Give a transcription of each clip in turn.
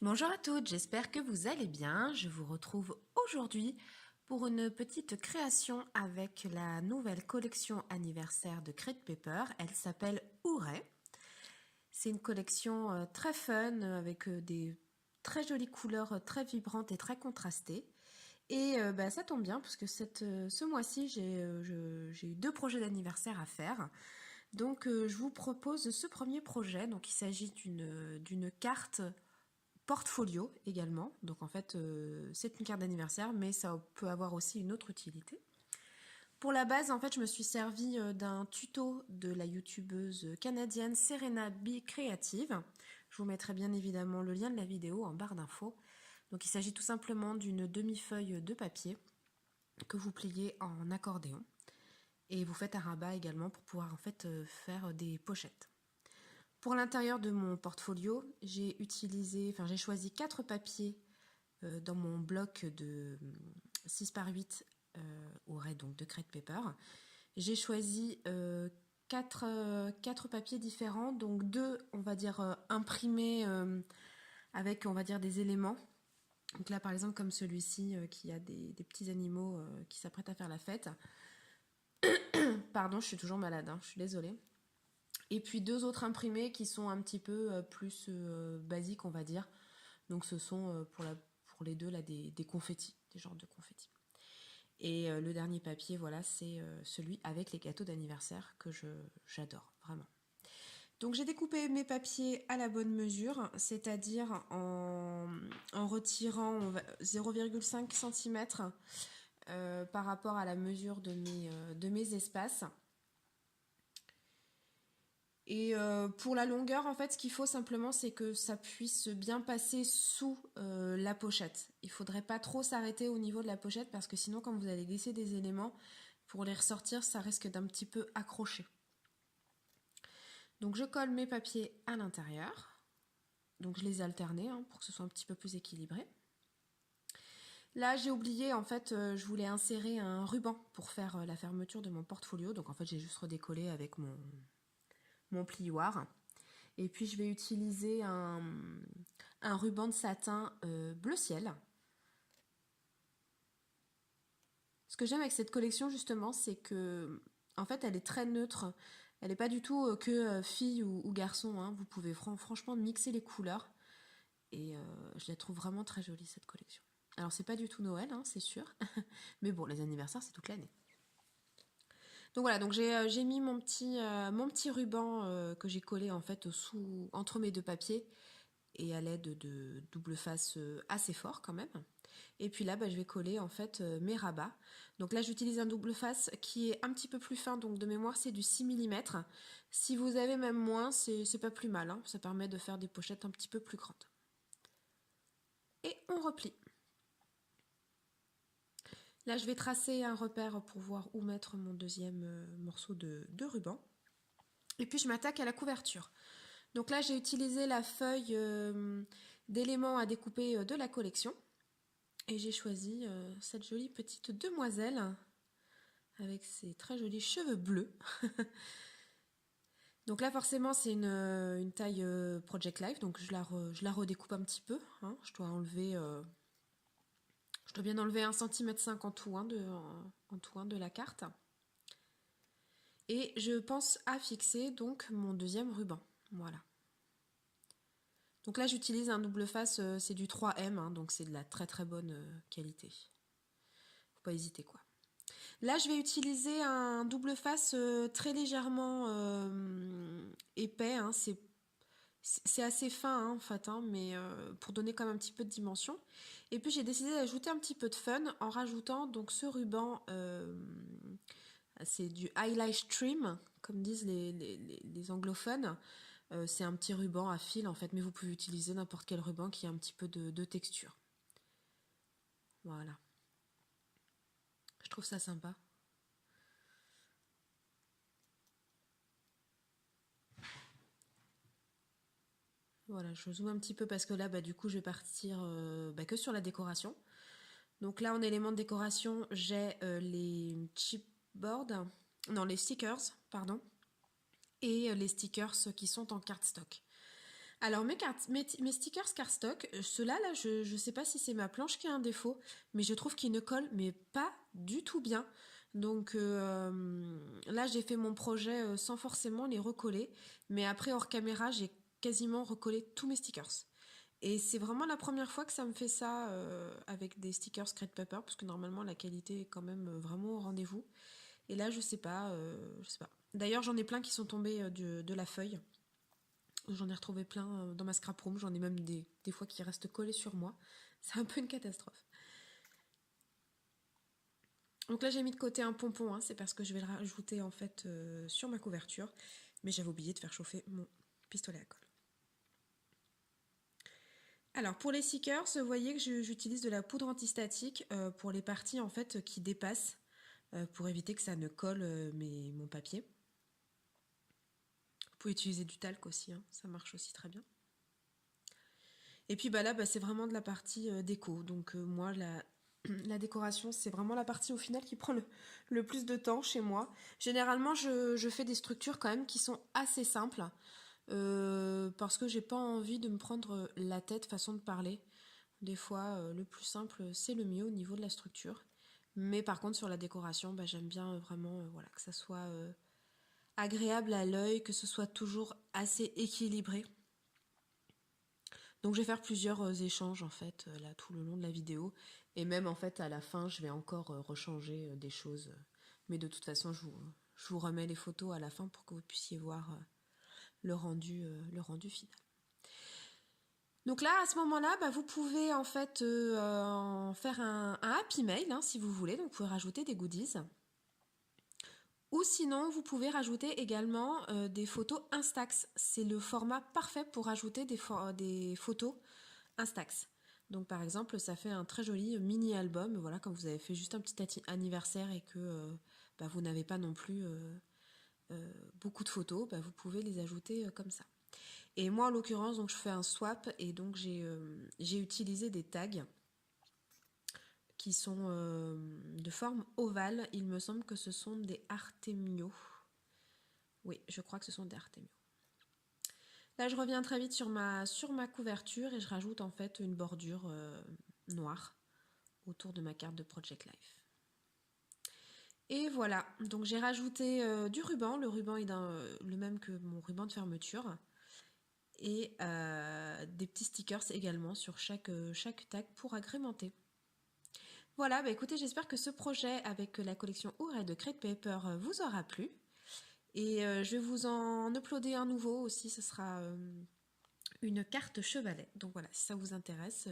Bonjour à toutes, j'espère que vous allez bien. Je vous retrouve aujourd'hui pour une petite création avec la nouvelle collection anniversaire de Crate Paper. Elle s'appelle Ouray. C'est une collection très fun avec des très jolies couleurs très vibrantes et très contrastées. Et ça tombe bien parce que ce mois-ci j'ai eu 2 projets d'anniversaire à faire. Donc je vous propose ce premier projet. Donc il s'agit d'une carte portfolio également. Donc en fait, c'est une carte d'anniversaire, mais ça peut avoir aussi une autre utilité. Pour la base, en fait, je me suis servi d'un tuto de la youtubeuse canadienne Serena B Creative. Je vous mettrai bien évidemment le lien de la vidéo en barre d'infos. Donc il s'agit tout simplement d'une demi-feuille de papier que vous pliez en accordéon. Et vous faites un rabat également pour pouvoir en fait faire des pochettes. Pour l'intérieur de mon portfolio, j'ai choisi 4 papiers dans mon bloc de 6 par 8 Ouray, donc de Crate Paper. J'ai choisi 4 papiers différents, donc 2, on va dire, imprimés avec, on va dire, des éléments. Donc là, par exemple, comme celui-ci qui a des petits animaux qui s'apprêtent à faire la fête. Pardon, je suis toujours malade, je suis désolée. Et puis 2 autres imprimés qui sont un petit peu plus basiques, on va dire. Donc ce sont pour les deux là des confettis, des genres de confettis. Et le dernier papier, voilà, c'est celui avec les gâteaux d'anniversaire que j'adore, vraiment. Donc j'ai découpé mes papiers à la bonne mesure, c'est-à-dire en retirant 0,5 cm par rapport à la mesure de mes espaces. Et pour la longueur, en fait, ce qu'il faut simplement, c'est que ça puisse bien passer sous la pochette. Il faudrait pas trop s'arrêter au niveau de la pochette parce que sinon, quand vous allez glisser des éléments, pour les ressortir, ça risque d'un petit peu accrocher. Donc je colle mes papiers à l'intérieur. Donc je les ai alternés pour que ce soit un petit peu plus équilibré. Là, j'ai oublié, en fait, je voulais insérer un ruban pour faire la fermeture de mon portfolio. Donc en fait, j'ai juste redécollé avec mon plioir. Et puis je vais utiliser un ruban de satin bleu ciel. Ce que j'aime avec cette collection justement, c'est que en fait elle est très neutre. Elle n'est pas du tout que fille ou garçon. Vous pouvez franchement mixer les couleurs. Et je la trouve vraiment très jolie cette collection. Alors c'est pas du tout Noël, c'est sûr. Mais bon, les anniversaires c'est toute l'année. Donc voilà, donc j'ai mis mon petit ruban que j'ai collé en fait entre mes 2 papiers et à l'aide de double face assez fort quand même. Et puis là, je vais coller en fait mes rabats. Donc là, j'utilise un double face qui est un petit peu plus fin, donc de mémoire c'est du 6 mm. Si vous avez même moins, c'est pas plus mal, ça permet de faire des pochettes un petit peu plus grandes. Et on replie. Là, je vais tracer un repère pour voir où mettre mon deuxième morceau de ruban. Et puis je m'attaque à la couverture. Donc là, j'ai utilisé la feuille d'éléments à découper de la collection. Et j'ai choisi cette jolie petite demoiselle avec ses très jolis cheveux bleus. Donc là, forcément, c'est une taille Project Life, donc je la redécoupe un petit peu. Je dois bien enlever 1,5 cm en tout, de la carte. Et je pense à fixer donc mon deuxième ruban. Voilà. Donc là, j'utilise un double face, c'est du 3M, donc c'est de la très très bonne qualité. Faut pas hésiter quoi. Là, je vais utiliser un double face très légèrement épais. C'est assez fin en fait, mais pour donner quand même un petit peu de dimension. Et puis j'ai décidé d'ajouter un petit peu de fun en rajoutant donc ce ruban. C'est du eyelash trim, comme disent les anglophones. C'est un petit ruban à fil en fait, mais vous pouvez utiliser n'importe quel ruban qui a un petit peu de texture. Voilà. Je trouve ça sympa. Voilà, je zoome un petit peu parce que là, du coup, je vais partir que sur la décoration. Donc là, en élément de décoration, j'ai les chipboards, les stickers, pardon, et les stickers qui sont en cardstock. Alors mes stickers cardstock, ceux-là, là, je sais pas si c'est ma planche qui a un défaut, mais je trouve qu'ils ne collent mais pas du tout bien. Donc là, j'ai fait mon projet sans forcément les recoller, mais après hors caméra, j'ai quasiment recollé tous mes stickers. Et c'est vraiment la première fois que ça me fait ça avec des stickers Crate Paper, parce que normalement la qualité est quand même vraiment au rendez-vous. Et là, je sais pas. D'ailleurs, j'en ai plein qui sont tombés de la feuille. J'en ai retrouvé plein dans ma scrap room. J'en ai même des fois qui restent collés sur moi. C'est un peu une catastrophe. Donc là, j'ai mis de côté un pompon. Hein, c'est parce que je vais le rajouter en fait sur ma couverture. Mais j'avais oublié de faire chauffer mon pistolet à colle. Alors pour les stickers, vous voyez que j'utilise de la poudre antistatique pour les parties en fait qui dépassent pour éviter que ça ne colle mon papier. Vous pouvez utiliser du talc aussi, hein, ça marche aussi très bien. Et puis bah là, c'est vraiment de la partie déco. Donc moi, la décoration, c'est vraiment la partie au final qui prend le plus de temps chez moi. Généralement, je fais des structures quand même qui sont assez simples. Parce que j'ai pas envie de me prendre la tête façon de parler. Des fois, le plus simple, c'est le mieux au niveau de la structure. Mais par contre, sur la décoration, j'aime bien vraiment voilà, que ça soit agréable à l'œil, que ce soit toujours assez équilibré. Donc je vais faire plusieurs échanges en fait là tout le long de la vidéo. Et même en fait à la fin, je vais encore rechanger des choses. Mais de toute façon, je vous remets les photos à la fin pour que vous puissiez voir le rendu final. Donc là, à ce moment-là, vous pouvez en fait faire un happy mail hein, si vous voulez. Donc vous pouvez rajouter des goodies. Ou sinon, vous pouvez rajouter également des photos Instax. C'est le format parfait pour rajouter des photos Instax. Donc par exemple, ça fait un très joli mini-album. Voilà, quand vous avez fait juste un petit anniversaire et que vous n'avez pas non plus beaucoup de photos, vous pouvez les ajouter comme ça. Et moi, en l'occurrence, donc je fais un swap et donc j'ai utilisé des tags qui sont de forme ovale. Il me semble que ce sont des Artemio. Oui, je crois que ce sont des Artemio. Là, je reviens très vite sur ma couverture et je rajoute en fait une bordure noire autour de ma carte de Project Life. Et voilà, donc j'ai rajouté du ruban. Le ruban est le même que mon ruban de fermeture. Et des petits stickers également sur chaque tag pour agrémenter. Voilà, écoutez, j'espère que ce projet avec la collection Ouray de Crate Paper vous aura plu. Et je vais vous en uploader un nouveau aussi, ce sera une carte chevalet. Donc voilà, si ça vous intéresse,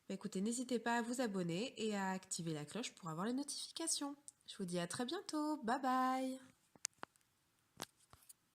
écoutez, n'hésitez pas à vous abonner et à activer la cloche pour avoir les notifications. Je vous dis à très bientôt, bye bye!